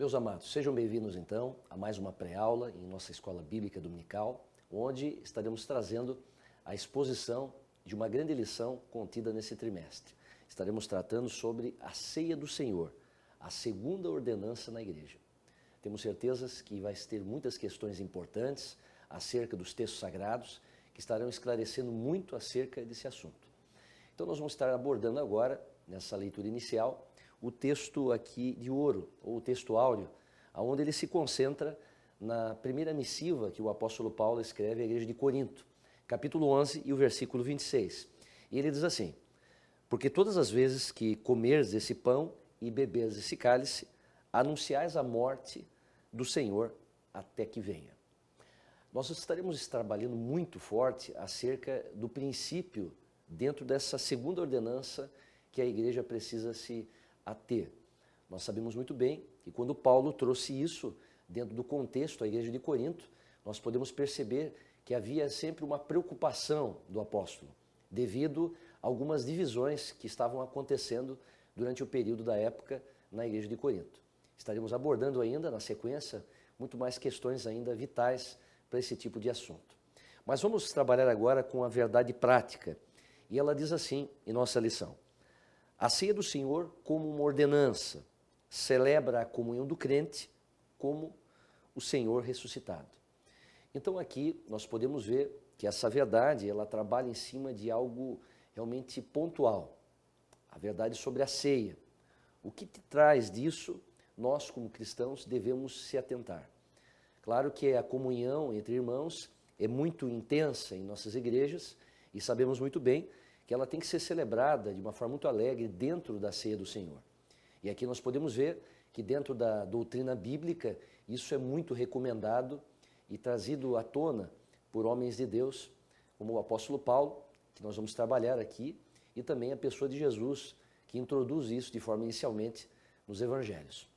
Meus amados, sejam bem-vindos então a mais uma pré-aula em nossa Escola Bíblica Dominical, onde estaremos trazendo a exposição de uma grande lição contida nesse trimestre. Estaremos tratando sobre a ceia do Senhor, a segunda ordenança na igreja. Temos certezas que vai ter muitas questões importantes acerca dos textos sagrados que estarão esclarecendo muito acerca desse assunto. Então nós vamos estar abordando agora, nessa leitura inicial, o texto aqui de ouro, ou o texto áureo, onde ele se concentra na primeira missiva que o apóstolo Paulo escreve à igreja de Corinto, capítulo 11 e o versículo 26. E ele diz assim: porque todas as vezes que comerdes esse pão e beberes esse cálice, anunciais a morte do Senhor até que venha. Nós estaremos trabalhando muito forte acerca do princípio dentro dessa segunda ordenança que a igreja precisa se ater. Nós sabemos muito bem que quando Paulo trouxe isso dentro do contexto da igreja de Corinto, nós podemos perceber que havia sempre uma preocupação do apóstolo, devido a algumas divisões que estavam acontecendo durante o período da época na igreja de Corinto. Estaremos abordando ainda, na sequência, muito mais questões ainda vitais para esse tipo de assunto. Mas vamos trabalhar agora com a verdade prática. E ela diz assim em nossa lição: a ceia do Senhor, como uma ordenança, celebra a comunhão do crente como o Senhor ressuscitado. Então aqui nós podemos ver que essa verdade, ela trabalha em cima de algo realmente pontual. A verdade sobre a ceia. O que te traz disso, nós como cristãos devemos se atentar. Claro que a comunhão entre irmãos é muito intensa em nossas igrejas e sabemos muito bem que ela tem que ser celebrada de uma forma muito alegre dentro da ceia do Senhor. E aqui nós podemos ver que dentro da doutrina bíblica isso é muito recomendado e trazido à tona por homens de Deus, como o apóstolo Paulo, que nós vamos trabalhar aqui, e também a pessoa de Jesus, que introduz isso de forma inicialmente nos evangelhos.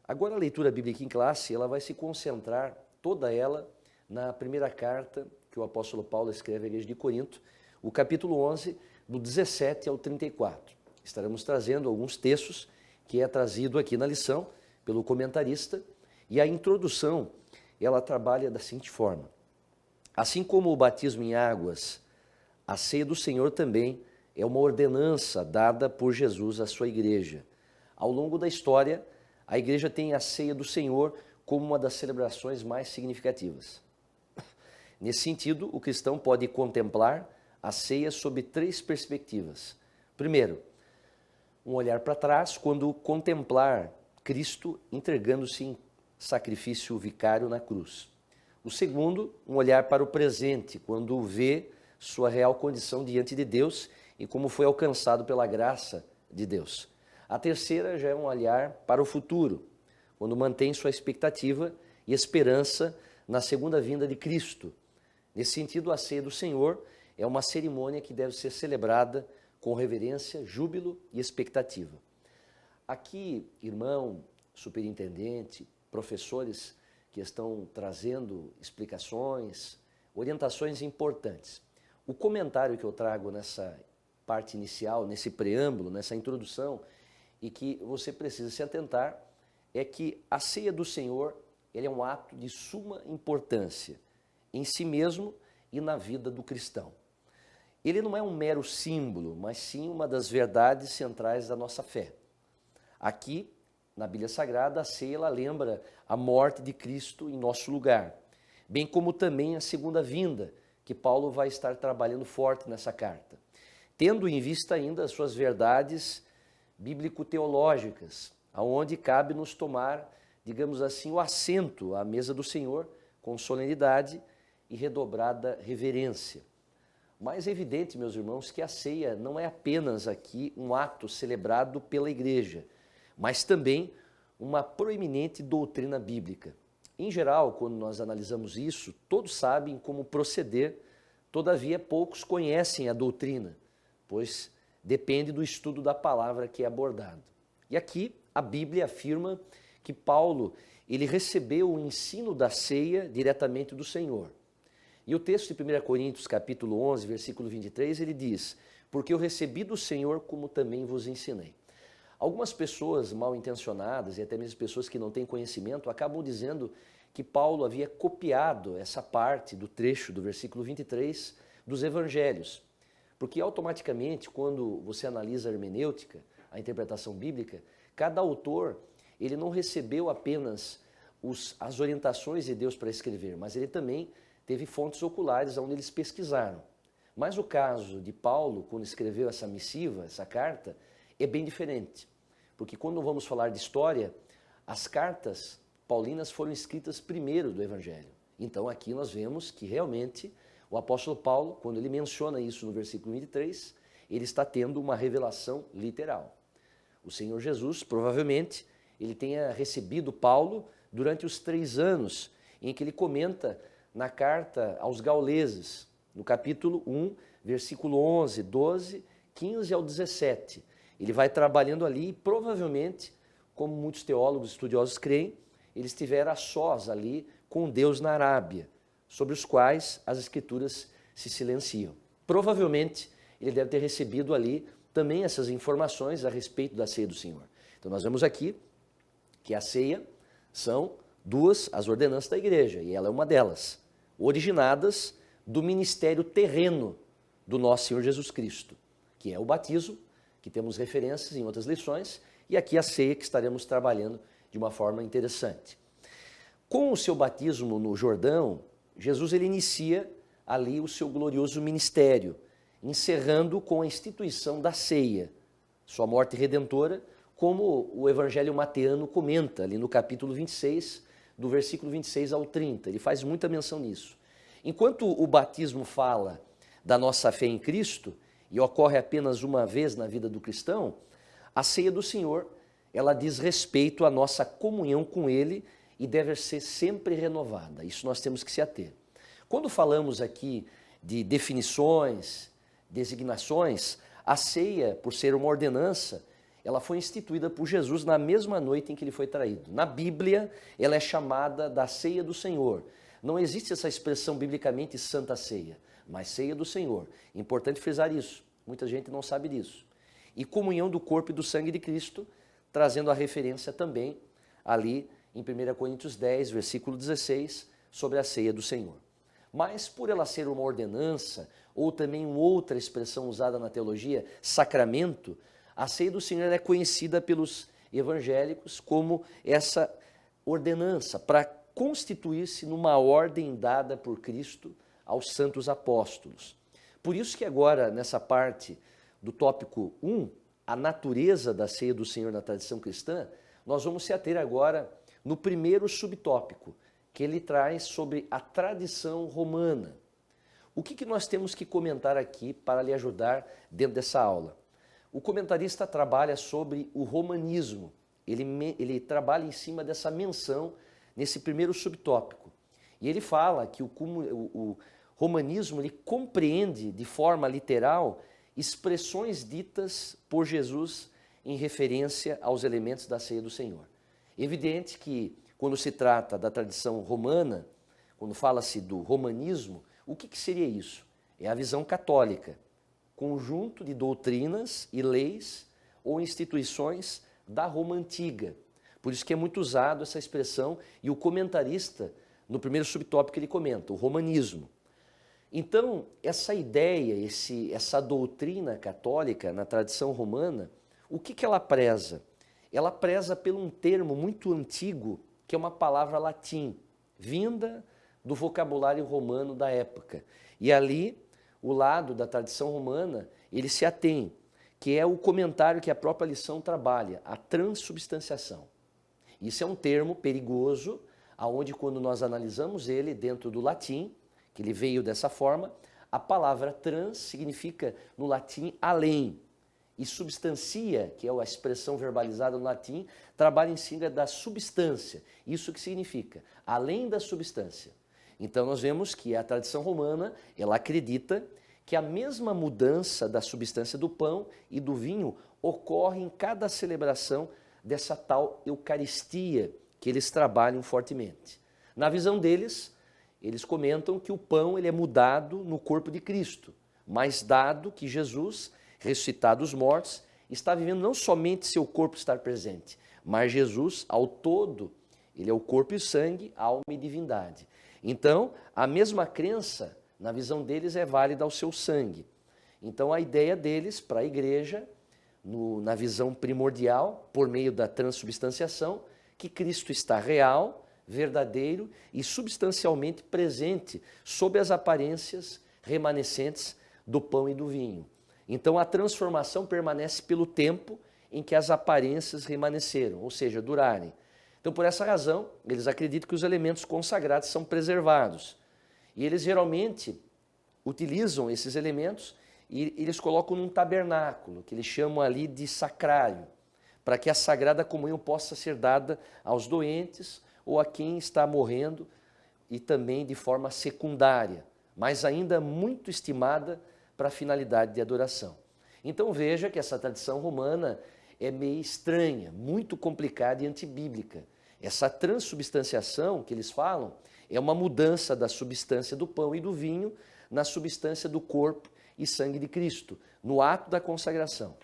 Agora a leitura bíblica em classe, ela vai se concentrar toda ela na primeira carta que o apóstolo Paulo escreve à igreja de Corinto, o capítulo 11, do 17 ao 34. Estaremos trazendo alguns textos que é trazido aqui na lição pelo comentarista, e a introdução, ela trabalha da seguinte forma: assim como o batismo em águas, a ceia do Senhor também é uma ordenança dada por Jesus à sua igreja. Ao longo da história, a igreja tem a ceia do Senhor como uma das celebrações mais significativas. Nesse sentido, o cristão pode contemplar a ceia sob três perspectivas. Primeiro, um olhar para trás quando contemplar Cristo entregando-se em sacrifício vicário na cruz. O segundo, um olhar para o presente, quando vê sua real condição diante de Deus e como foi alcançado pela graça de Deus. A terceira já é um olhar para o futuro, quando mantém sua expectativa e esperança na segunda vinda de Cristo. Nesse sentido, a ceia do Senhor é uma cerimônia que deve ser celebrada com reverência, júbilo e expectativa. Aqui, irmão, superintendente, professores que estão trazendo explicações, orientações importantes. O comentário que eu trago nessa parte inicial, nesse preâmbulo, nessa introdução, e que você precisa se atentar, é que a ceia do Senhor, ele é um ato de suma importância em si mesmo e na vida do cristão. Ele não é um mero símbolo, mas sim uma das verdades centrais da nossa fé. Aqui, na Bíblia Sagrada, a ceia ela lembra a morte de Cristo em nosso lugar, bem como também a segunda vinda, que Paulo vai estar trabalhando forte nessa carta, tendo em vista ainda as suas verdades bíblico-teológicas, aonde cabe nos tomar, digamos assim, o assento à mesa do Senhor com solenidade e redobrada reverência. Mas é evidente, meus irmãos, que a ceia não é apenas aqui um ato celebrado pela igreja, mas também uma proeminente doutrina bíblica. Em geral, quando nós analisamos isso, todos sabem como proceder, todavia poucos conhecem a doutrina, pois depende do estudo da palavra que é abordado. E aqui a Bíblia afirma que Paulo, ele recebeu o ensino da ceia diretamente do Senhor. E o texto de 1 Coríntios, capítulo 11, versículo 23, ele diz: porque eu recebi do Senhor como também vos ensinei. Algumas pessoas mal intencionadas e até mesmo pessoas que não têm conhecimento acabam dizendo que Paulo havia copiado essa parte do trecho do versículo 23 dos evangelhos. Porque automaticamente, quando você analisa a hermenêutica, a interpretação bíblica, cada autor, ele não recebeu apenas as orientações de Deus para escrever, mas ele também teve fontes oculares onde eles pesquisaram. Mas o caso de Paulo, quando escreveu essa missiva, essa carta, é bem diferente. Porque quando vamos falar de história, as cartas paulinas foram escritas primeiro do Evangelho. Então aqui nós vemos que realmente o apóstolo Paulo, quando ele menciona isso no versículo 23, ele está tendo uma revelação literal. O Senhor Jesus, provavelmente, ele tenha recebido Paulo durante os 3 anos em que ele comenta na carta aos Gauleses, no capítulo 1, versículo 11, 12, 15 ao 17. Ele vai trabalhando ali e provavelmente, como muitos teólogos estudiosos creem, ele estivera a sós ali com Deus na Arábia, sobre os quais as escrituras se silenciam. Provavelmente ele deve ter recebido ali também essas informações a respeito da ceia do Senhor. Então nós vemos aqui que a ceia são 2 as ordenanças da igreja, e ela é uma delas, originadas do ministério terreno do nosso Senhor Jesus Cristo, que é o batismo, que temos referências em outras lições, e aqui a ceia que estaremos trabalhando de uma forma interessante. Com o seu batismo no Jordão, Jesus ele inicia ali o seu glorioso ministério, encerrando com a instituição da ceia, sua morte redentora, como o evangelho mateano comenta ali no capítulo 26, do versículo 26 ao 30, ele faz muita menção nisso. Enquanto o batismo fala da nossa fé em Cristo, e ocorre apenas uma vez na vida do cristão, a ceia do Senhor, ela diz respeito à nossa comunhão com Ele e deve ser sempre renovada. Isso nós temos que se ater. Quando falamos aqui de definições, designações, a ceia, por ser uma ordenança, ela foi instituída por Jesus na mesma noite em que ele foi traído. Na Bíblia, ela é chamada da ceia do Senhor. Não existe essa expressão biblicamente Santa Ceia, mas ceia do Senhor. Importante frisar isso, muita gente não sabe disso. E comunhão do corpo e do sangue de Cristo, trazendo a referência também ali em 1 Coríntios 10, versículo 16, sobre a ceia do Senhor. Mas por ela ser uma ordenança, ou também uma outra expressão usada na teologia, sacramento, a ceia do Senhor é conhecida pelos evangélicos como essa ordenança, para constituir-se numa ordem dada por Cristo aos santos apóstolos. Por isso que agora, nessa parte do tópico 1, a natureza da ceia do Senhor na tradição cristã, nós vamos se ater agora no primeiro subtópico, que ele traz sobre a tradição romana. O que nós temos que comentar aqui para lhe ajudar dentro dessa aula? O comentarista trabalha sobre o romanismo, ele trabalha em cima dessa menção nesse primeiro subtópico. E ele fala que o romanismo ele compreende de forma literal expressões ditas por Jesus em referência aos elementos da ceia do Senhor. Evidente que quando se trata da tradição romana, quando fala-se do romanismo, o que seria isso? É a visão católica, conjunto de doutrinas e leis ou instituições da Roma Antiga. Por isso que é muito usado essa expressão, e o comentarista, no primeiro subtópico, ele comenta, o romanismo. Então, essa ideia, essa doutrina católica na tradição romana, o que ela preza? Ela preza por um termo muito antigo, que é uma palavra latim, vinda do vocabulário romano da época. E ali, o lado da tradição romana, ele se atém, que é o comentário que a própria lição trabalha, a transubstanciação. Isso é um termo perigoso, aonde quando nós analisamos ele dentro do latim, que ele veio dessa forma, a palavra trans significa no latim além, e substancia, que é a expressão verbalizada no latim, trabalha em cima da substância. Isso que significa, além da substância. Então nós vemos que a tradição romana, ela acredita que a mesma mudança da substância do pão e do vinho ocorre em cada celebração dessa tal Eucaristia que eles trabalham fortemente. Na visão deles, eles comentam que o pão ele é mudado no corpo de Cristo, mas dado que Jesus, ressuscitado dos mortos, está vivendo não somente seu corpo estar presente, mas Jesus, ao todo, ele é o corpo e o sangue, alma e divindade. Então, a mesma crença, na visão deles, é válida ao seu sangue. Então, a ideia deles para a igreja, na visão primordial, por meio da transubstanciação, que Cristo está real, verdadeiro e substancialmente presente sob as aparências remanescentes do pão e do vinho. Então, a transformação permanece pelo tempo em que as aparências remanesceram, ou seja, durarem. Então, por essa razão, eles acreditam que os elementos consagrados são preservados. E eles geralmente utilizam esses elementos e eles colocam num tabernáculo, que eles chamam ali de sacrário, para que a Sagrada Comunhão possa ser dada aos doentes ou a quem está morrendo e também de forma secundária, mas ainda muito estimada para a finalidade de adoração. Então veja que essa tradição romana é meio estranha, muito complicada e antibíblica. Essa transubstanciação que eles falam é uma mudança da substância do pão e do vinho na substância do corpo e sangue de Cristo, no ato da consagração.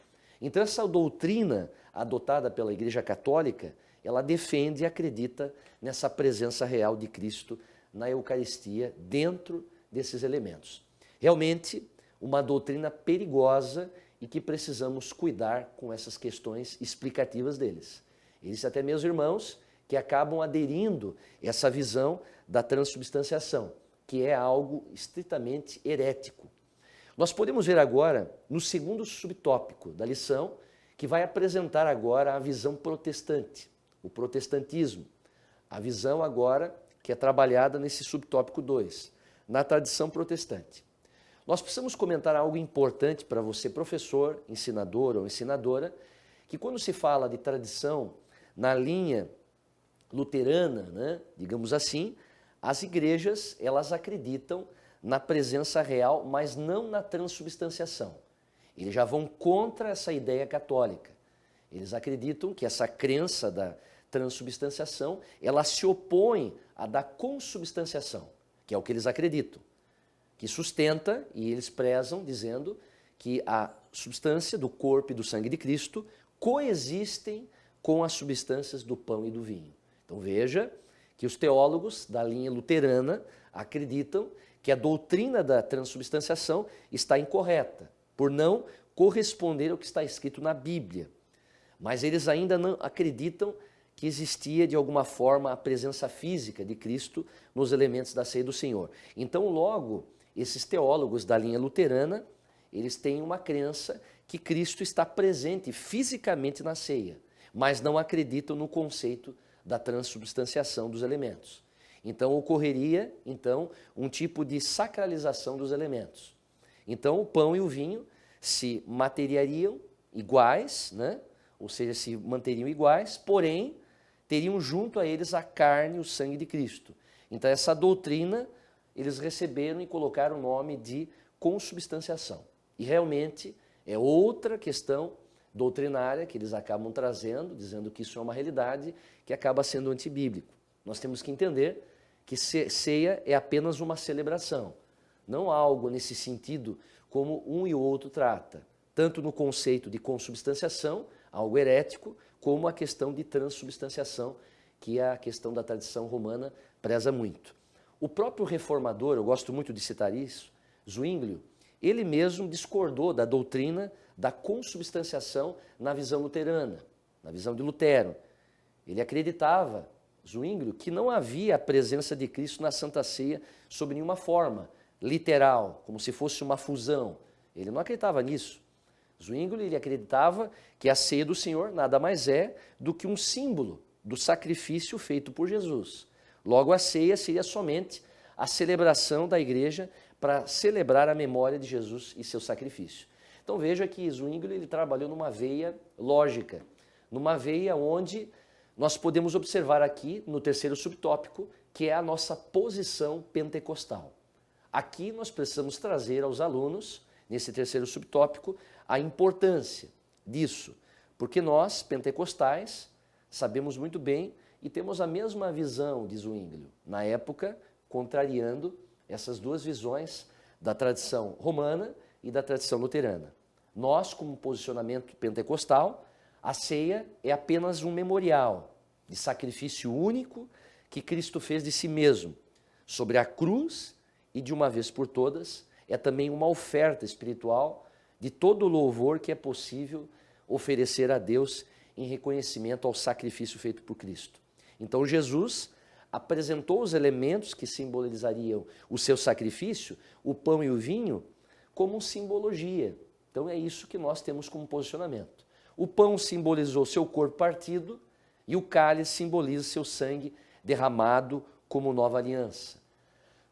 Então essa doutrina adotada pela Igreja Católica, ela defende e acredita nessa presença real de Cristo na Eucaristia dentro desses elementos. Realmente, uma doutrina perigosa e que precisamos cuidar com essas questões explicativas deles. Existem até meus irmãos que acabam aderindo a essa visão da transubstanciação, que é algo estritamente herético. Nós podemos ver agora no segundo subtópico da lição, que vai apresentar agora a visão protestante, o protestantismo. A visão agora que é trabalhada nesse subtópico 2, na tradição protestante. Nós precisamos comentar algo importante para você, professor, ensinador ou ensinadora, que quando se fala de tradição na linha luterana, né, digamos assim, as igrejas, elas acreditam na presença real, mas não na transubstanciação. Eles já vão contra essa ideia católica. Eles acreditam que essa crença da transubstanciação, ela se opõe à da consubstanciação, que é o que eles acreditam, que sustenta e eles prezam dizendo que a substância do corpo e do sangue de Cristo coexistem com as substâncias do pão e do vinho. Então veja que os teólogos da linha luterana acreditam que a doutrina da transubstanciação está incorreta, por não corresponder ao que está escrito na Bíblia. Mas eles ainda não acreditam que existia de alguma forma a presença física de Cristo nos elementos da ceia do Senhor. Então logo, esses teólogos da linha luterana, eles têm uma crença que Cristo está presente fisicamente na ceia, mas não acreditam no conceito da transubstanciação dos elementos. Então ocorreria, um tipo de sacralização dos elementos. Então o pão e o vinho se materiariam iguais, né? Ou seja, se manteriam iguais, porém teriam junto a eles a carne e o sangue de Cristo. Então essa doutrina eles receberam e colocaram o nome de consubstanciação. E realmente é outra questão doutrinária que eles acabam trazendo, dizendo que isso é uma realidade que acaba sendo antibíblico. Nós temos que entender que ceia é apenas uma celebração, não algo nesse sentido como um e o outro trata, tanto no conceito de consubstanciação, algo herético, como a questão de transubstanciação, que é a questão da tradição romana preza muito. O próprio reformador, eu gosto muito de citar isso, Zwinglio, ele mesmo discordou da doutrina da consubstanciação na visão luterana, na visão de Lutero. Ele acreditava, Zwinglio, que não havia a presença de Cristo na Santa Ceia sob nenhuma forma, literal, como se fosse uma fusão. Ele não acreditava nisso. Zwinglio, ele acreditava que a ceia do Senhor nada mais é do que um símbolo do sacrifício feito por Jesus. Logo, a ceia seria somente a celebração da igreja para celebrar a memória de Jesus e seu sacrifício. Então veja que Zwinglio ele trabalhou numa veia lógica, numa veia onde nós podemos observar aqui no terceiro subtópico, que é a nossa posição pentecostal. Aqui nós precisamos trazer aos alunos, nesse terceiro subtópico, a importância disso, porque nós, pentecostais, sabemos muito bem e temos a mesma visão de Zwinglio, na época, contrariando essas duas visões da tradição romana e da tradição luterana. Nós, como posicionamento pentecostal, a ceia é apenas um memorial de sacrifício único que Cristo fez de si mesmo sobre a cruz e de uma vez por todas é também uma oferta espiritual de todo o louvor que é possível oferecer a Deus em reconhecimento ao sacrifício feito por Cristo. Então Jesus apresentou os elementos que simbolizariam o seu sacrifício, o pão e o vinho, como simbologia. Então é isso que nós temos como posicionamento. O pão simbolizou seu corpo partido e o cálice simboliza seu sangue derramado como nova aliança.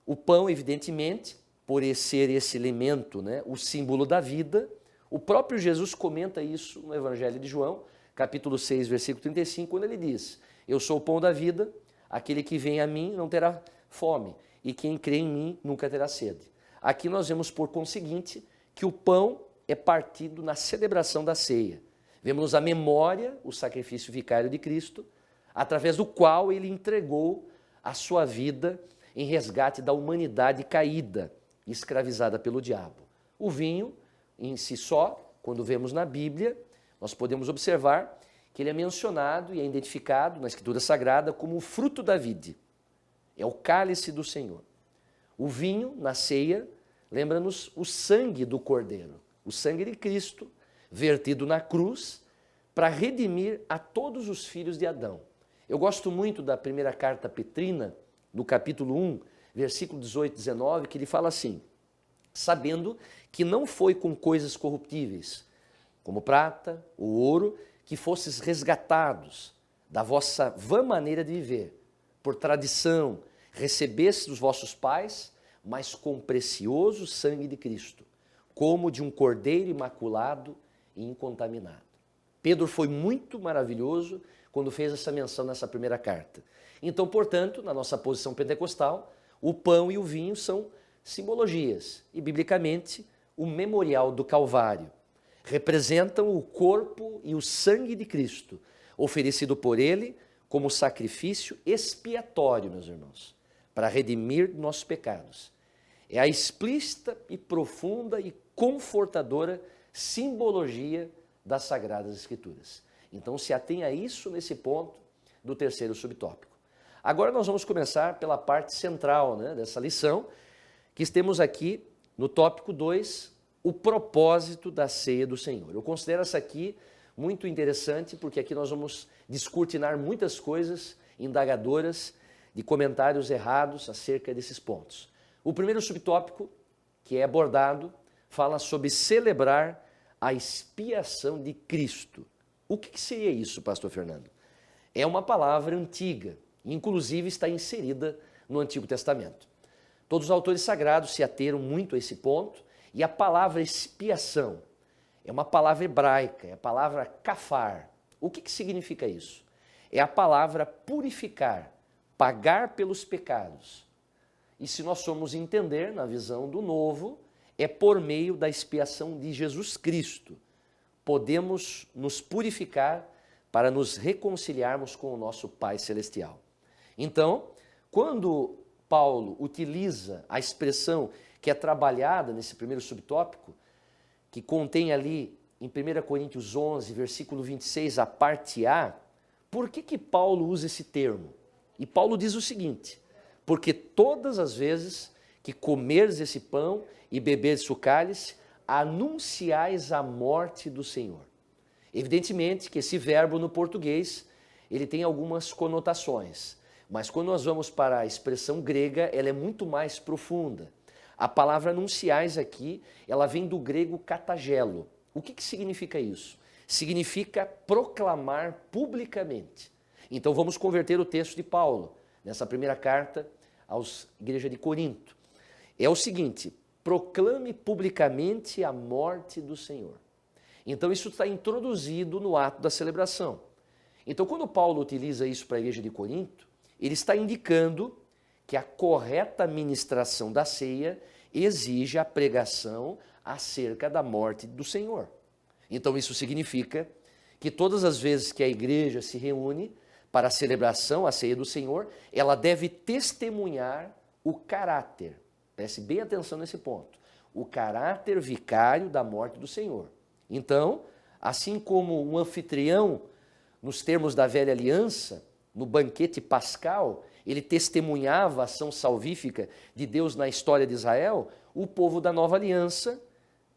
O pão, evidentemente, por ser esse elemento, né, o símbolo da vida, o próprio Jesus comenta isso no Evangelho de João, capítulo 6, versículo 35, quando ele diz: eu sou o pão da vida, aquele que vem a mim não terá fome, e quem crê em mim nunca terá sede. Aqui nós vemos, por conseguinte, que o pão é partido na celebração da ceia. Vemos a memória, o sacrifício vicário de Cristo, através do qual ele entregou a sua vida em resgate da humanidade caída, escravizada pelo diabo. O vinho, em si só, quando vemos na Bíblia, nós podemos observar que ele é mencionado e é identificado na Escritura Sagrada como o fruto da vide. É o cálice do Senhor. O vinho, na ceia, lembra-nos o sangue do Cordeiro, o sangue de Cristo, vertido na cruz, para redimir a todos os filhos de Adão. Eu gosto muito da primeira carta Petrina, no capítulo 1, versículo 18 e 19, que ele fala assim: sabendo que não foi com coisas corruptíveis, como prata ou ouro, que fosses resgatados da vossa vã maneira de viver, por tradição, recebestes dos vossos pais, mas com precioso sangue de Cristo, como de um cordeiro imaculado e incontaminado. Pedro foi muito maravilhoso quando fez essa menção nessa primeira carta. Então, portanto, na nossa posição pentecostal, o pão e o vinho são simbologias e, biblicamente, o memorial do Calvário. Representam o corpo e o sangue de Cristo, oferecido por ele como sacrifício expiatório, meus irmãos, para redimir nossos pecados. É a explícita e profunda e confortadora simbologia das Sagradas Escrituras. Então, se atenha a isso nesse ponto do terceiro subtópico. Agora nós vamos começar pela parte central, né, dessa lição, que temos aqui no tópico 2, o propósito da ceia do Senhor. Eu considero essa aqui muito interessante, porque aqui nós vamos descortinar muitas coisas indagadoras de comentários errados acerca desses pontos. O primeiro subtópico, que é abordado, fala sobre celebrar a expiação de Cristo. O que seria isso, pastor Fernando? É uma palavra antiga, inclusive está inserida no Antigo Testamento. Todos os autores sagrados se ateram muito a esse ponto, e a palavra expiação é uma palavra hebraica, é a palavra kafar. O que significa isso? É a palavra purificar, pagar pelos pecados. E se nós formos entender na visão do novo, é por meio da expiação de Jesus Cristo. Podemos nos purificar para nos reconciliarmos com o nosso Pai Celestial. Então, quando Paulo utiliza a expressão que é trabalhada nesse primeiro subtópico, que contém ali em 1 Coríntios 11, versículo 26, a parte A, por que Paulo usa esse termo? E Paulo diz o seguinte: porque todas as vezes que comerdes esse pão e beberdes o cálice, anunciais a morte do Senhor. Evidentemente que esse verbo no português, ele tem algumas conotações, mas quando nós vamos para a expressão grega, ela é muito mais profunda. A palavra anunciais aqui, ela vem do grego katagelo. O que significa isso? Significa proclamar publicamente. Então vamos converter o texto de Paulo, nessa primeira carta aos igreja de Corinto. É o seguinte: proclame publicamente a morte do Senhor. Então isso está introduzido no ato da celebração. Então quando Paulo utiliza isso para a igreja de Corinto, ele está indicando que a correta ministração da ceia exige a pregação acerca da morte do Senhor. Então isso significa que todas as vezes que a igreja se reúne para a celebração, a ceia do Senhor, ela deve testemunhar o caráter, preste bem atenção nesse ponto, o caráter vicário da morte do Senhor. Então, assim como um anfitrião, nos termos da velha aliança, no banquete pascal, ele testemunhava a ação salvífica de Deus na história de Israel, o povo da nova aliança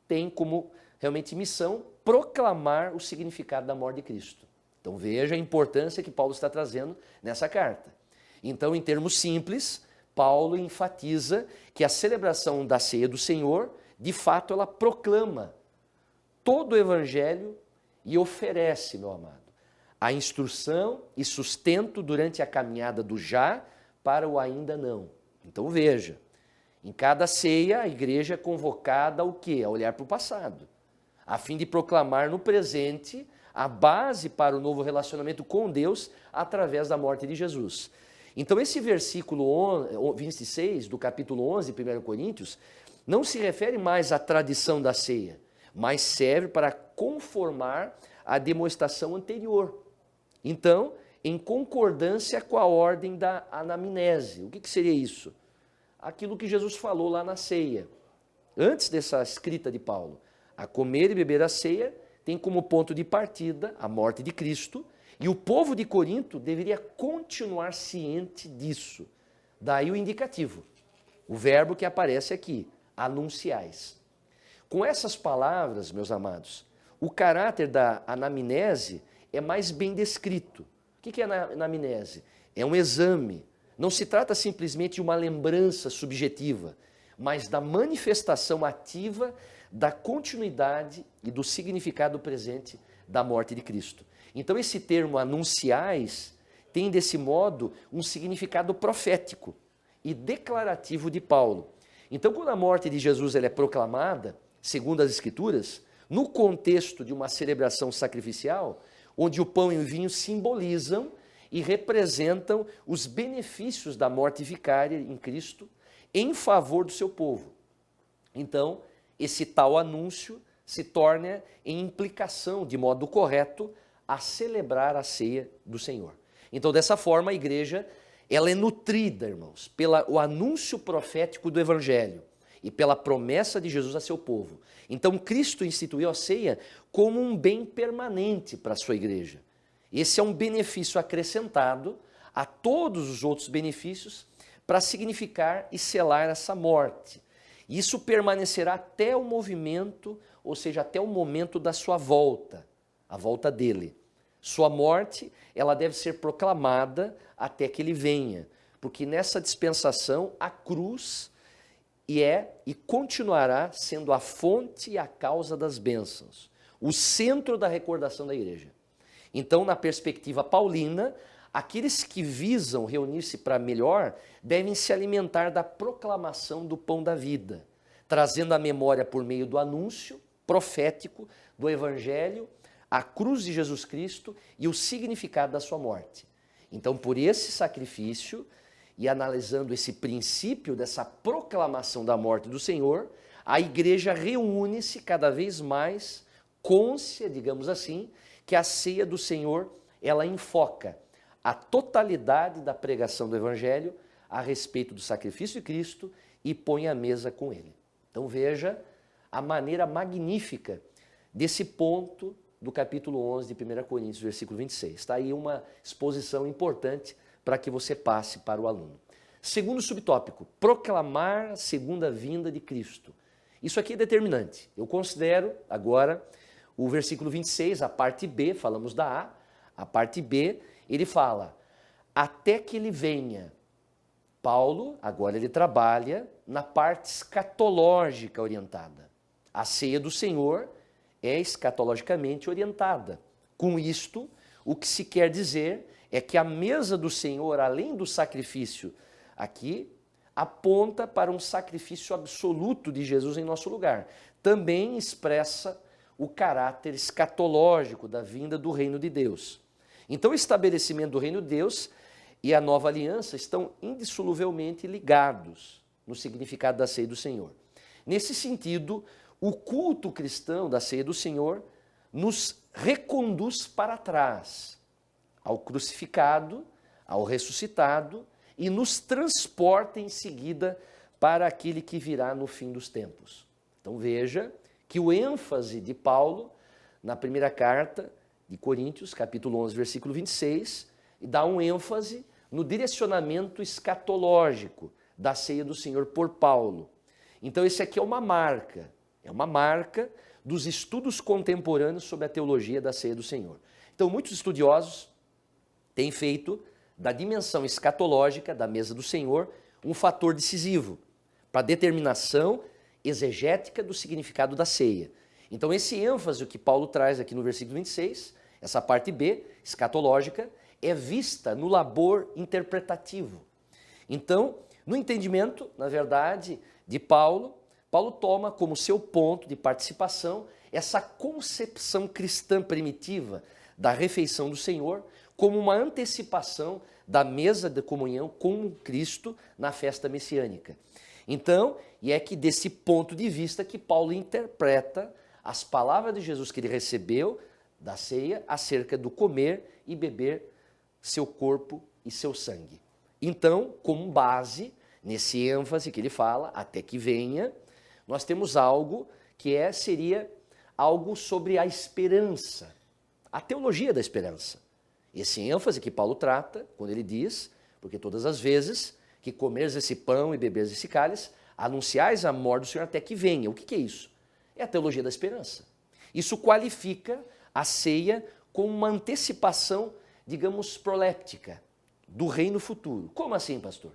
tem como realmente missão proclamar o significado da morte de Cristo. Então veja a importância que Paulo está trazendo nessa carta. Então, em termos simples, Paulo enfatiza que a celebração da ceia do Senhor, de fato, ela proclama todo o evangelho e oferece, meu amado, a instrução e sustento durante a caminhada do já para o ainda não. Então veja, em cada ceia a igreja é convocada ao quê? A olhar para o passado, a fim de proclamar no presente a base para o novo relacionamento com Deus através da morte de Jesus. Então esse versículo 26 do capítulo 11, 1 Coríntios, não se refere mais à tradição da ceia, mas serve para conformar a demonstração anterior. Então, em concordância com a ordem da anamnese. O que seria isso? Aquilo que Jesus falou lá na ceia. Antes dessa escrita de Paulo, a comer e beber a ceia tem como ponto de partida a morte de Cristo, e o povo de Corinto deveria continuar ciente disso. Daí o indicativo, o verbo que aparece aqui, anunciais. Com essas palavras, meus amados, o caráter da anamnese é mais bem descrito. O que é a anamnese? É um exame. Não se trata simplesmente de uma lembrança subjetiva, mas da manifestação ativa da continuidade e do significado presente da morte de Cristo. Então esse termo anunciais tem desse modo um significado profético e declarativo de Paulo. Então quando a morte de Jesus ela é proclamada, segundo as Escrituras, no contexto de uma celebração sacrificial, onde o pão e o vinho simbolizam e representam os benefícios da morte vicária em Cristo em favor do seu povo. Então, esse tal anúncio se torna em implicação, de modo correto, a celebrar a ceia do Senhor. Então, dessa forma, a igreja ela é nutrida, irmãos, pelo anúncio profético do Evangelho e pela promessa de Jesus a seu povo. Então, Cristo instituiu a ceia como um bem permanente para a sua igreja. Esse é um benefício acrescentado a todos os outros benefícios para significar e selar essa morte. Isso permanecerá até o movimento, ou seja, até o momento da sua volta, a volta dele. Sua morte, ela deve ser proclamada até que ele venha, porque nessa dispensação a cruz e continuará sendo a fonte e a causa das bênçãos, o centro da recordação da igreja. Então, na perspectiva paulina, aqueles que visam reunir-se para melhor devem se alimentar da proclamação do pão da vida, trazendo à memória por meio do anúncio profético do Evangelho, a cruz de Jesus Cristo e o significado da sua morte. Então, por esse sacrifício e analisando esse princípio dessa proclamação da morte do Senhor, a igreja reúne-se cada vez mais cônscia, digamos assim, que a ceia do Senhor, ela enfoca a totalidade da pregação do Evangelho a respeito do sacrifício de Cristo e põe à mesa com ele. Então veja a maneira magnífica desse ponto do capítulo 11 de 1 Coríntios, versículo 26. Está aí uma exposição importante para que você passe para o aluno. Segundo subtópico, proclamar a segunda vinda de Cristo. Isso aqui é determinante. Eu considero agora o versículo 26, a parte B, falamos da A parte B, ele fala, até que ele venha. Paulo, agora ele trabalha na parte escatológica orientada. A ceia do Senhor é escatologicamente orientada. Com isto, o que se quer dizer é que a mesa do Senhor, além do sacrifício aqui, aponta para um sacrifício absoluto de Jesus em nosso lugar. Também expressa o caráter escatológico da vinda do reino de Deus. Então, o estabelecimento do reino de Deus e a nova aliança estão indissoluvelmente ligados no significado da ceia do Senhor. Nesse sentido, o culto cristão da ceia do Senhor nos reconduz para trás, ao crucificado, ao ressuscitado, e nos transporta em seguida para aquele que virá no fim dos tempos. Então veja que o ênfase de Paulo na primeira carta de Coríntios, capítulo 11, versículo 26, e dá um ênfase no direcionamento escatológico da ceia do Senhor por Paulo. Então esse aqui é uma marca dos estudos contemporâneos sobre a teologia da ceia do Senhor. Então muitos estudiosos têm feito da dimensão escatológica da mesa do Senhor um fator decisivo para a determinação exegética do significado da ceia. Então esse ênfase que Paulo traz aqui no versículo 26, essa parte B, escatológica, é vista no labor interpretativo. Então, no entendimento, na verdade, de Paulo, Paulo toma como seu ponto de participação essa concepção cristã primitiva da refeição do Senhor como uma antecipação da mesa de comunhão com Cristo na festa messiânica. Então, e é que desse ponto de vista que Paulo interpreta as palavras de Jesus que ele recebeu da ceia acerca do comer e beber seu corpo e seu sangue. Então, como base, nesse ênfase que ele fala, até que venha, nós temos algo que seria algo sobre a esperança, a teologia da esperança. Esse ênfase que Paulo trata, quando ele diz, porque todas as vezes que comeres esse pão e beberes esse cálice, anunciais a morte do Senhor até que venha. O que é isso? É a teologia da esperança. Isso qualifica a ceia como uma antecipação, digamos, proléptica do reino futuro. Como assim, pastor?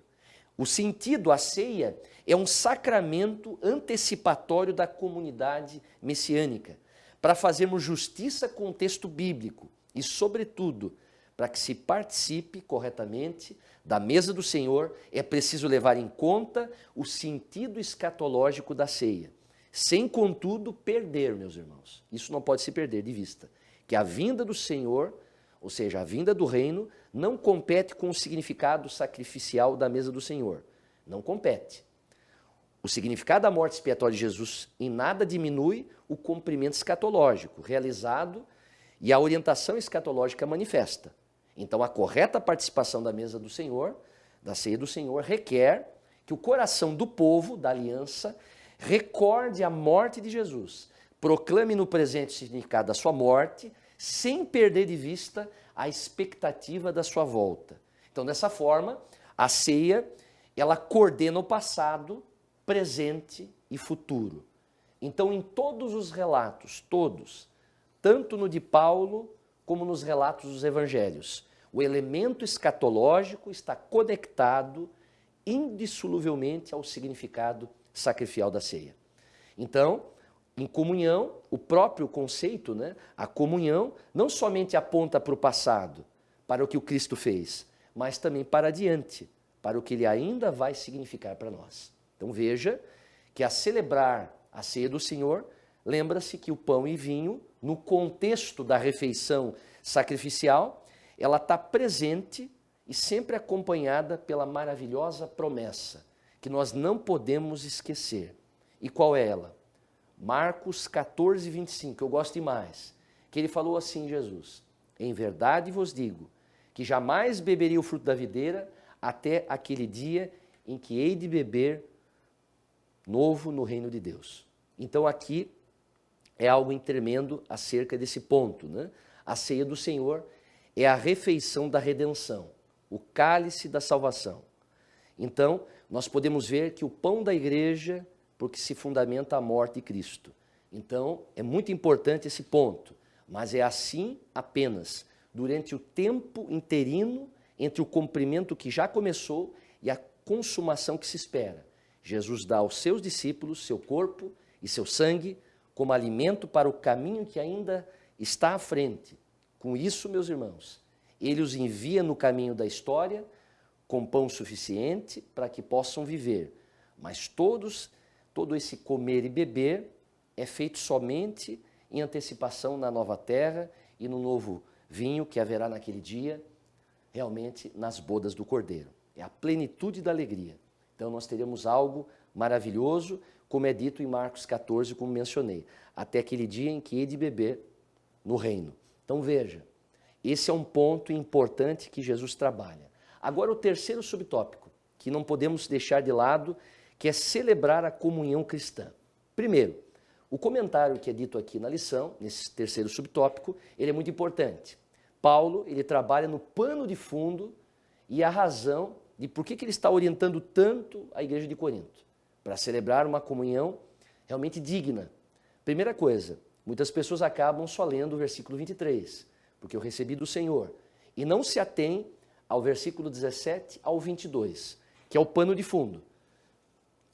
O sentido, a ceia, é um sacramento antecipatório da comunidade messiânica, para fazermos justiça com o texto bíblico e, sobretudo, para que se participe corretamente da mesa do Senhor, é preciso levar em conta o sentido escatológico da ceia, sem, contudo, perder, meus irmãos. Isso não pode se perder de vista, que a vinda do Senhor, ou seja, a vinda do reino, não compete com o significado sacrificial da mesa do Senhor. Não compete. O significado da morte expiatória de Jesus em nada diminui o cumprimento escatológico realizado e a orientação escatológica manifesta. Então, a correta participação da mesa do Senhor, da ceia do Senhor, requer que o coração do povo, da aliança, recorde a morte de Jesus, proclame no presente o significado da sua morte, sem perder de vista a expectativa da sua volta. Então, dessa forma, a ceia, ela coordena o passado, presente e futuro. Então, em todos os relatos, todos, tanto no de Paulo como nos relatos dos evangelhos, o elemento escatológico está conectado indissoluvelmente ao significado sacrificial da ceia. Então, em comunhão, o próprio conceito, a comunhão, não somente aponta para o passado, para o que o Cristo fez, mas também para adiante, para o que ele ainda vai significar para nós. Então veja que a celebrar a ceia do Senhor, lembra-se que o pão e vinho, no contexto da refeição sacrificial, ela está presente e sempre acompanhada pela maravilhosa promessa, que nós não podemos esquecer. E qual é ela? Marcos 14, 25, eu gosto demais, que ele falou assim, Jesus: em verdade vos digo, que jamais beberia o fruto da videira até aquele dia em que hei de beber novo no reino de Deus. Então aqui é algo tremendo acerca desse ponto, A ceia do Senhor é a refeição da redenção, o cálice da salvação. Então, nós podemos ver que o pão da igreja, porque se fundamenta a morte de Cristo. Então, é muito importante esse ponto, mas é assim apenas durante o tempo interino entre o cumprimento que já começou e a consumação que se espera. Jesus dá aos seus discípulos seu corpo e seu sangue como alimento para o caminho que ainda está à frente. Com isso, meus irmãos, ele os envia no caminho da história com pão suficiente para que possam viver. Mas todo esse comer e beber é feito somente em antecipação na nova terra e no novo vinho que haverá naquele dia, realmente nas bodas do Cordeiro. É a plenitude da alegria. Então nós teremos algo maravilhoso, como é dito em Marcos 14, como mencionei, até aquele dia em que hei de beber no reino. Então veja, esse é um ponto importante que Jesus trabalha. Agora o terceiro subtópico, que não podemos deixar de lado, que é celebrar a comunhão cristã. Primeiro, O comentário que é dito aqui na lição, nesse terceiro subtópico, ele é muito importante. Paulo, ele trabalha no pano de fundo e a razão de por que ele está orientando tanto a igreja de Corinto, para celebrar uma comunhão realmente digna. Primeira coisa, muitas pessoas acabam só lendo o versículo 23, porque eu recebi do Senhor, e não se atém ao versículo 17 ao 22, que é o pano de fundo.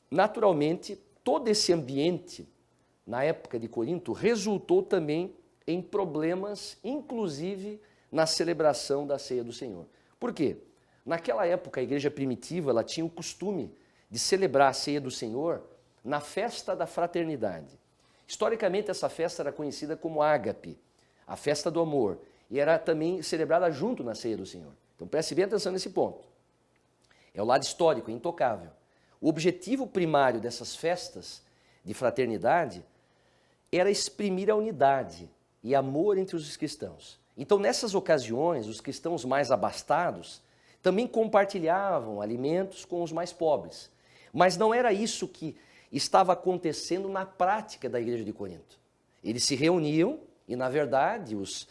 Naturalmente, todo esse ambiente, na época de Corinto, resultou também em problemas, inclusive na celebração da ceia do Senhor. Por quê? Naquela época, a igreja primitiva ela tinha o costume de celebrar a ceia do Senhor na festa da fraternidade. Historicamente, essa festa era conhecida como ágape, a festa do amor, e era também celebrada junto na ceia do Senhor. Então preste bem atenção nesse ponto. É o lado histórico, intocável. O objetivo primário dessas festas de fraternidade era exprimir a unidade e amor entre os cristãos. Então, nessas ocasiões, os cristãos mais abastados também compartilhavam alimentos com os mais pobres. Mas não era isso que estava acontecendo na prática da igreja de Corinto. Eles se reuniam e, na verdade, os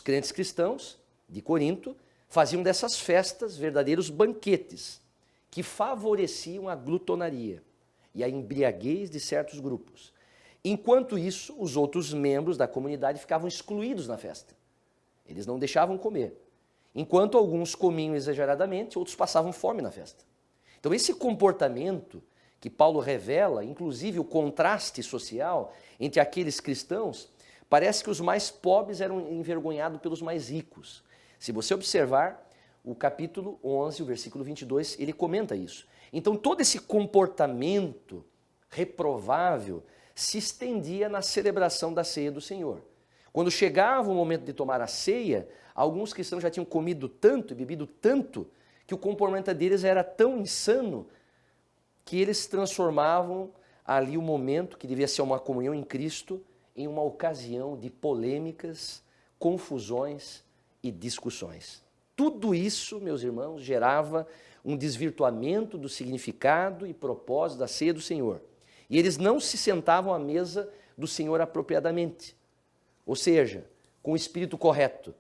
crentes cristãos de Corinto faziam dessas festas verdadeiros banquetes que favoreciam a glutonaria e a embriaguez de certos grupos. Enquanto isso, os outros membros da comunidade ficavam excluídos na festa. Eles não deixavam comer. Enquanto alguns comiam exageradamente, outros passavam fome na festa. Então esse comportamento que Paulo revela, inclusive o contraste social entre aqueles cristãos, parece que os mais pobres eram envergonhados pelos mais ricos. Se você observar, o capítulo 11, o versículo 22, ele comenta isso. Então todo esse comportamento reprovável se estendia na celebração da ceia do Senhor. Quando chegava o momento de tomar a ceia, alguns cristãos já tinham comido tanto e bebido tanto que o comportamento deles era tão insano que eles transformavam ali o momento, que devia ser uma comunhão em Cristo, em uma ocasião de polêmicas, confusões e discussões. Tudo isso, meus irmãos, gerava um desvirtuamento do significado e propósito da ceia do Senhor. E eles não se sentavam à mesa do Senhor apropriadamente. Ou seja, com o espírito correto,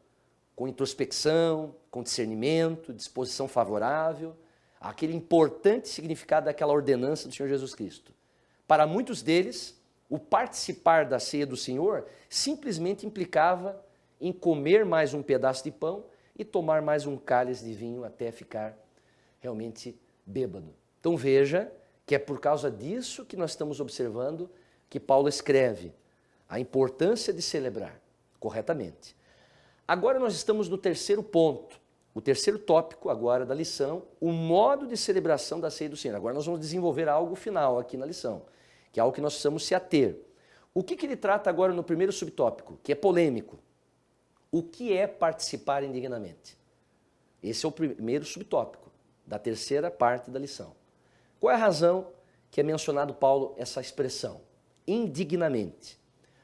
com introspecção, com discernimento, disposição favorável, aquele importante significado daquela ordenança do Senhor Jesus Cristo. Para muitos deles, o participar da ceia do Senhor simplesmente implicava em comer mais um pedaço de pão e tomar mais um cálice de vinho até ficar realmente bêbado. Então veja que é por causa disso que nós estamos observando que Paulo escreve a importância de celebrar corretamente. Agora nós estamos no terceiro ponto, o terceiro tópico agora da lição, o modo de celebração da ceia do Senhor. Agora nós vamos desenvolver algo final aqui na lição, que é algo que nós precisamos se ater. O que ele trata agora no primeiro subtópico, que é polêmico? O que é participar indignamente? Esse é o primeiro subtópico da terceira parte da lição. Qual é a razão que é mencionado Paulo essa expressão? Indignamente.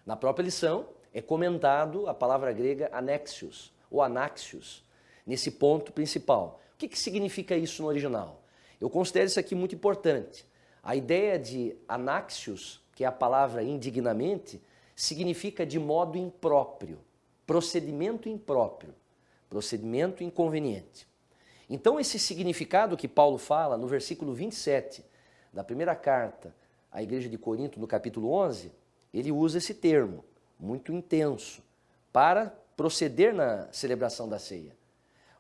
Na própria lição é comentado a palavra grega anexios, ou anaxios, nesse ponto principal. O que significa isso no original? Eu considero isso aqui muito importante. A ideia de anaxios, que é a palavra indignamente, significa de modo impróprio, procedimento impróprio, procedimento inconveniente. Então esse significado que Paulo fala no versículo 27 da primeira carta à igreja de Corinto, no capítulo 11, ele usa esse termo, muito intenso, para proceder na celebração da ceia.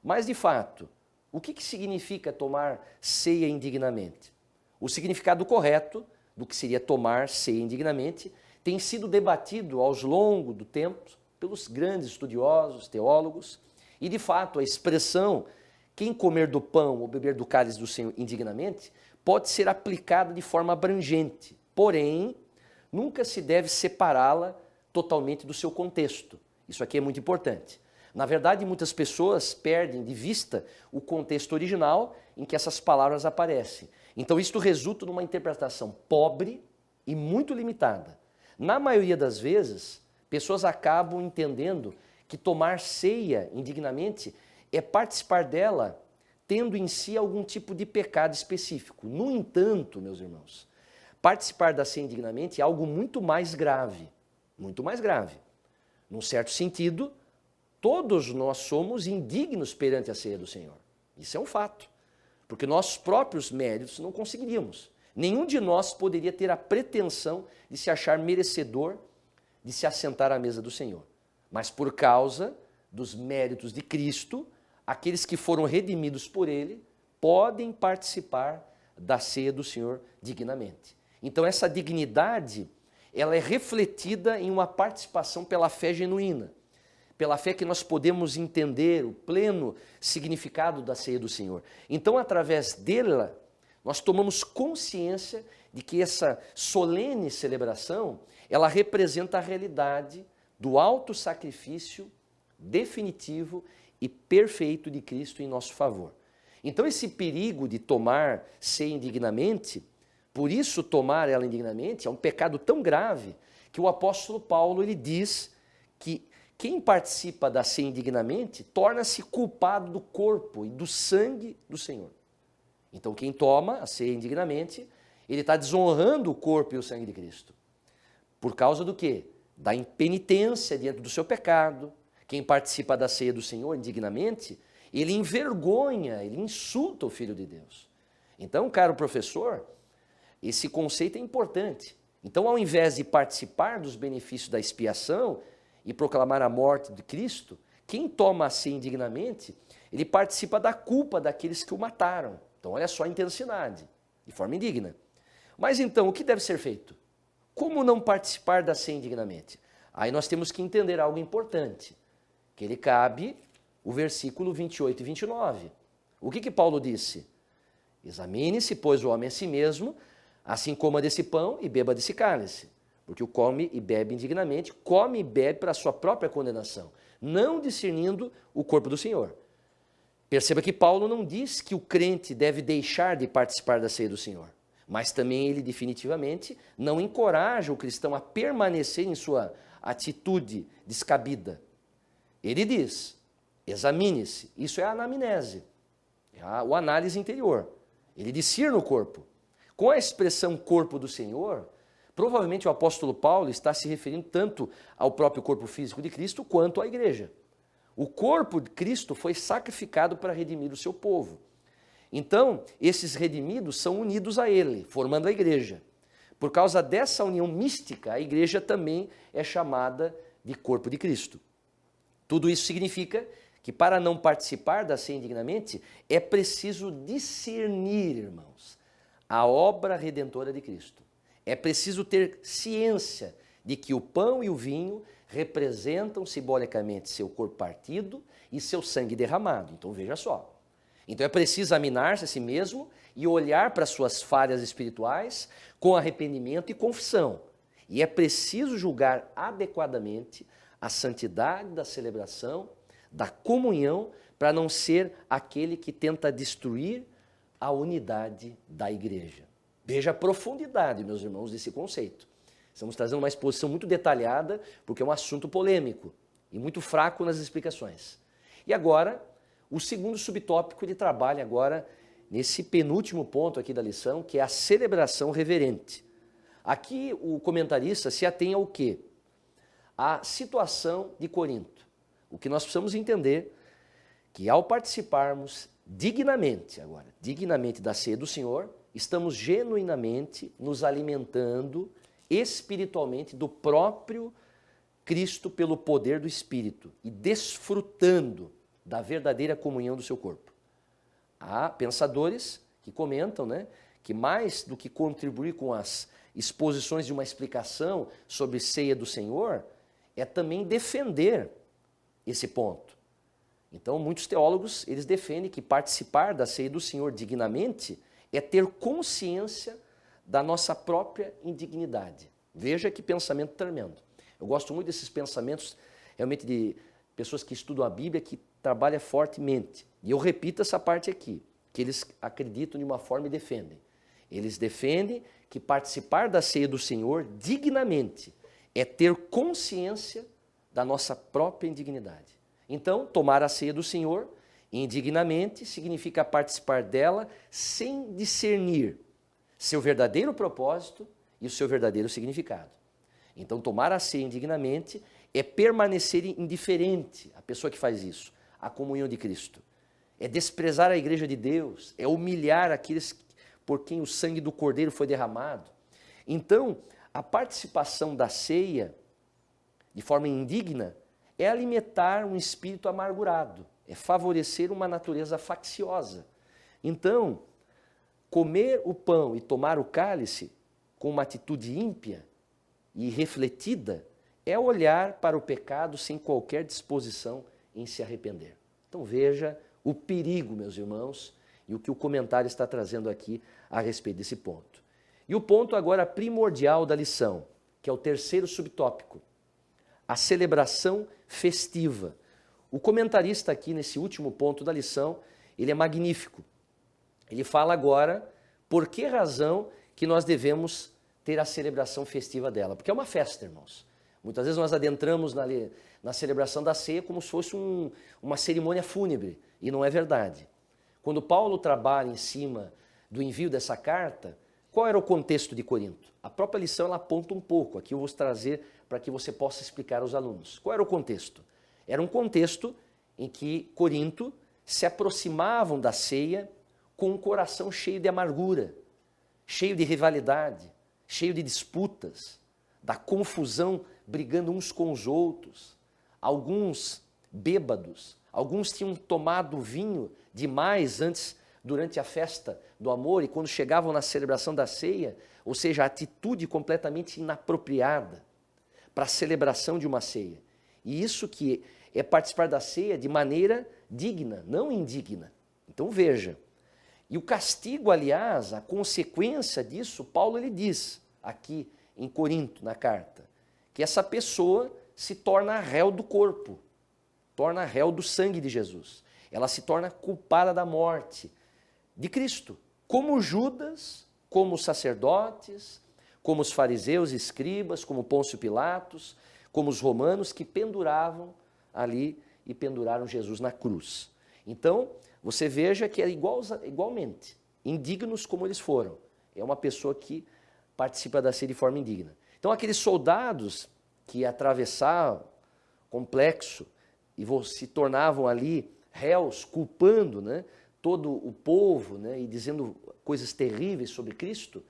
Mas, de fato, o que significa tomar ceia indignamente? O significado correto do que seria tomar ceia indignamente tem sido debatido ao longo do tempo pelos grandes estudiosos, teólogos, e, de fato, a expressão quem comer do pão ou beber do cálice do Senhor indignamente pode ser aplicada de forma abrangente, porém, nunca se deve separá-la totalmente do seu contexto. Isso aqui é muito importante. Na verdade, muitas pessoas perdem de vista o contexto original em que essas palavras aparecem. Então, isto resulta numa interpretação pobre e muito limitada. Na maioria das vezes, pessoas acabam entendendo que tomar ceia indignamente é participar dela tendo em si algum tipo de pecado específico. No entanto, meus irmãos, participar da ceia indignamente é algo muito mais grave. Muito mais grave. Num certo sentido, todos nós somos indignos perante a ceia do Senhor. Isso é um fato. Porque nossos próprios méritos não conseguiríamos. Nenhum de nós poderia ter a pretensão de se achar merecedor de se assentar à mesa do Senhor. Mas por causa dos méritos de Cristo, aqueles que foram redimidos por Ele podem participar da ceia do Senhor dignamente. Então essa dignidade, ela é refletida em uma participação pela fé genuína, pela fé que nós podemos entender o pleno significado da ceia do Senhor. Então, através dela, nós tomamos consciência de que essa solene celebração, ela representa a realidade do autossacrifício definitivo e perfeito de Cristo em nosso favor. Então, esse perigo de tomar ceia indignamente, por isso tomar ela indignamente, é um pecado tão grave que o apóstolo Paulo ele diz que quem participa da ceia indignamente torna-se culpado do corpo e do sangue do Senhor. Então, quem toma a ceia indignamente, ele está desonrando o corpo e o sangue de Cristo. Por causa do quê? Da impenitência diante do seu pecado. Quem participa da ceia do Senhor indignamente, ele envergonha, ele insulta o Filho de Deus. Então, caro professor, esse conceito é importante. Então, ao invés de participar dos benefícios da expiação e proclamar a morte de Cristo, quem toma a ceia indignamente, ele participa da culpa daqueles que o mataram. Então, olha só a intensidade, de forma indigna. Mas então, o que deve ser feito? Como não participar da ceia indignamente? Aí nós temos que entender algo importante, que ele cabe o versículo 28 e 29. O que Paulo disse? Examine-se, pois, o homem a si mesmo, assim coma desse pão e beba desse cálice. Porque o come e bebe indignamente, come e bebe para a sua própria condenação, não discernindo o corpo do Senhor. Perceba que Paulo não diz que o crente deve deixar de participar da ceia do Senhor, mas também ele definitivamente não encoraja o cristão a permanecer em sua atitude descabida. Ele diz, examine-se, isso é a anamnese, é o análise interior. Ele discerne o corpo. Com a expressão corpo do Senhor, provavelmente o apóstolo Paulo está se referindo tanto ao próprio corpo físico de Cristo quanto à igreja. O corpo de Cristo foi sacrificado para redimir o seu povo. Então, esses redimidos são unidos a ele, formando a igreja. Por causa dessa união mística, a igreja também é chamada de corpo de Cristo. Tudo isso significa que para não participar da ceia indignamente, é preciso discernir, irmãos, a obra redentora de Cristo. É preciso ter ciência de que o pão e o vinho representam simbolicamente seu corpo partido e seu sangue derramado. Então veja só. Então é preciso examinar-se a si mesmo e olhar para suas falhas espirituais com arrependimento e confissão. E é preciso julgar adequadamente a santidade da celebração, da comunhão, para não ser aquele que tenta destruir a unidade da igreja. Veja a profundidade, meus irmãos, desse conceito. Estamos trazendo uma exposição muito detalhada, porque é um assunto polêmico e muito fraco nas explicações. E agora, o segundo subtópico, ele trabalha agora nesse penúltimo ponto aqui da lição, que é a celebração reverente. Aqui o comentarista se atém ao quê? A situação de Corinto. O que nós precisamos entender que ao participarmos dignamente da ceia do Senhor, estamos genuinamente nos alimentando espiritualmente do próprio Cristo pelo poder do Espírito e desfrutando da verdadeira comunhão do seu corpo. Há pensadores que comentam, que mais do que contribuir com as exposições de uma explicação sobre ceia do Senhor, é também defender esse ponto. Então, muitos teólogos, eles defendem que participar da ceia do Senhor dignamente é ter consciência da nossa própria indignidade. Veja que pensamento tremendo. Eu gosto muito desses pensamentos, realmente, de pessoas que estudam a Bíblia, que trabalham fortemente. E eu repito essa parte aqui, que eles acreditam de uma forma e defendem. Eles defendem que participar da ceia do Senhor dignamente é ter consciência da nossa própria indignidade. Então, tomar a ceia do Senhor indignamente significa participar dela sem discernir, seu verdadeiro propósito e o seu verdadeiro significado. Então, tomar a ceia indignamente é permanecer indiferente, a pessoa que faz isso, à comunhão de Cristo. É desprezar a igreja de Deus, é humilhar aqueles por quem o sangue do Cordeiro foi derramado. Então, a participação da ceia, de forma indigna, é alimentar um espírito amargurado, é favorecer uma natureza facciosa. Então, comer o pão e tomar o cálice com uma atitude ímpia e refletida é olhar para o pecado sem qualquer disposição em se arrepender. Então veja o perigo, meus irmãos, e o que o comentário está trazendo aqui a respeito desse ponto. E o ponto agora primordial da lição, que é o terceiro subtópico, a celebração festiva. O comentarista aqui nesse último ponto da lição, ele é magnífico. Ele fala agora por que razão que nós devemos ter a celebração festiva dela. Porque é uma festa, irmãos. Muitas vezes nós adentramos na celebração da ceia como se fosse uma cerimônia fúnebre, e não é verdade. Quando Paulo trabalha em cima do envio dessa carta, qual era o contexto de Corinto? A própria lição ela aponta um pouco, aqui eu vou trazer para que você possa explicar aos alunos. Qual era o contexto? Era um contexto em que Corinto se aproximavam da ceia com um coração cheio de amargura, cheio de rivalidade, cheio de disputas, da confusão, brigando uns com os outros. Alguns bêbados, alguns tinham tomado vinho demais durante a festa do amor, e quando chegavam na celebração da ceia, ou seja, a atitude completamente inapropriada para a celebração de uma ceia. E isso que é participar da ceia de maneira digna, não indigna. Então veja, e o castigo, aliás, a consequência disso, Paulo ele diz aqui em Corinto, na carta, que essa pessoa se torna réu do corpo, torna réu do sangue de Jesus. Ela se torna culpada da morte de Cristo, como Judas, como os sacerdotes, como os fariseus e escribas, como Pôncio Pilatos, como os romanos que penduravam ali e penduraram Jesus na cruz. Então, você veja que é igualmente, indignos como eles foram. É uma pessoa que participa da ceia de forma indigna. Então, aqueles soldados que atravessavam complexo e se tornavam ali réus, culpando, né, todo o povo, né, e dizendo coisas terríveis sobre Cristo,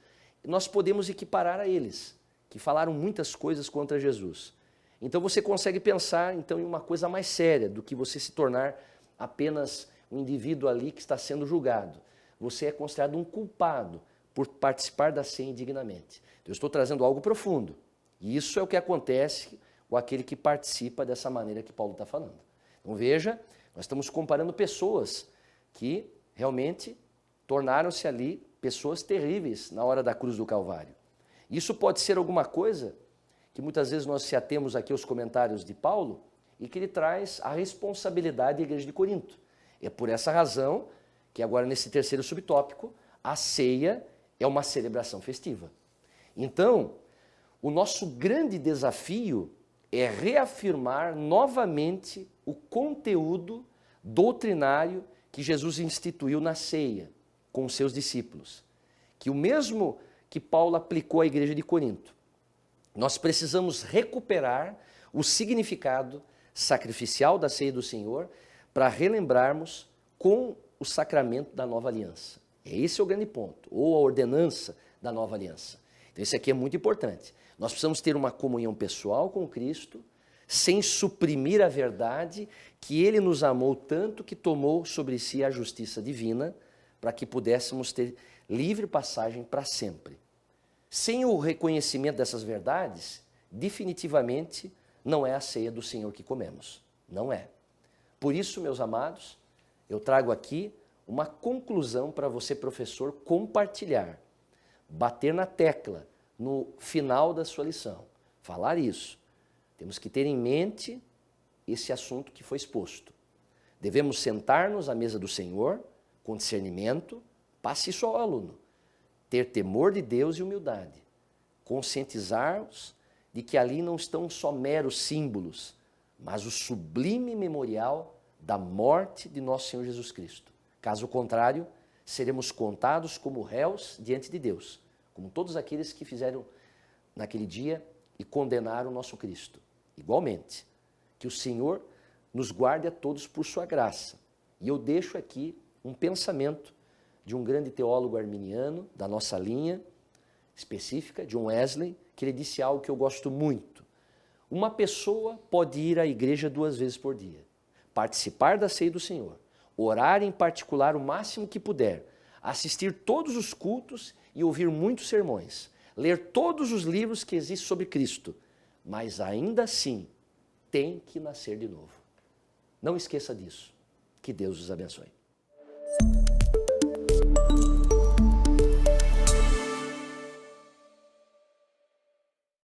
nós podemos equiparar a eles, que falaram muitas coisas contra Jesus. Então você consegue pensar então, em uma coisa mais séria do que você se tornar apenas um indivíduo ali que está sendo julgado. Você é considerado um culpado por participar da ceia indignamente. Então, eu estou trazendo algo profundo. E isso é o que acontece com aquele que participa dessa maneira que Paulo está falando. Então veja, nós estamos comparando pessoas que realmente tornaram-se ali pessoas terríveis na hora da cruz do Calvário. Isso pode ser alguma coisa que muitas vezes nós se atemos aqui aos comentários de Paulo e que ele traz a responsabilidade da igreja de Corinto. É por essa razão que agora nesse terceiro subtópico, a ceia é uma celebração festiva. Então, o nosso grande desafio é reafirmar novamente o conteúdo doutrinário que Jesus instituiu na ceia com os seus discípulos. Que o mesmo que Paulo aplicou à igreja de Corinto. Nós precisamos recuperar o significado sacrificial da ceia do Senhor para relembrarmos com o sacramento da nova aliança. Esse é o grande ponto, ou a ordenança da nova aliança. Então, isso aqui é muito importante. Nós precisamos ter uma comunhão pessoal com Cristo, sem suprimir a verdade que Ele nos amou tanto que tomou sobre si a justiça divina, para que pudéssemos ter livre passagem para sempre. Sem o reconhecimento dessas verdades, definitivamente não é a ceia do Senhor que comemos. Não é. Por isso, meus amados, eu trago aqui uma conclusão para você, professor, compartilhar. Bater na tecla no final da sua lição. Falar isso. Temos que ter em mente esse assunto que foi exposto. Devemos sentar-nos à mesa do Senhor com discernimento, passe isso ao aluno. Ter temor de Deus e humildade. Conscientizar-nos de que ali não estão só meros símbolos, mas o sublime memorial da morte de nosso Senhor Jesus Cristo. Caso contrário, seremos contados como réus diante de Deus, como todos aqueles que fizeram naquele dia e condenaram o nosso Cristo. Igualmente, que o Senhor nos guarde a todos por sua graça. E eu deixo aqui um pensamento de um grande teólogo arminiano, da nossa linha específica, John Wesley, que ele disse algo que eu gosto muito. Uma pessoa pode ir à igreja 2 vezes por dia, participar da ceia do Senhor, orar em particular o máximo que puder, assistir todos os cultos e ouvir muitos sermões, ler todos os livros que existem sobre Cristo, mas ainda assim tem que nascer de novo. Não esqueça disso. Que Deus os abençoe.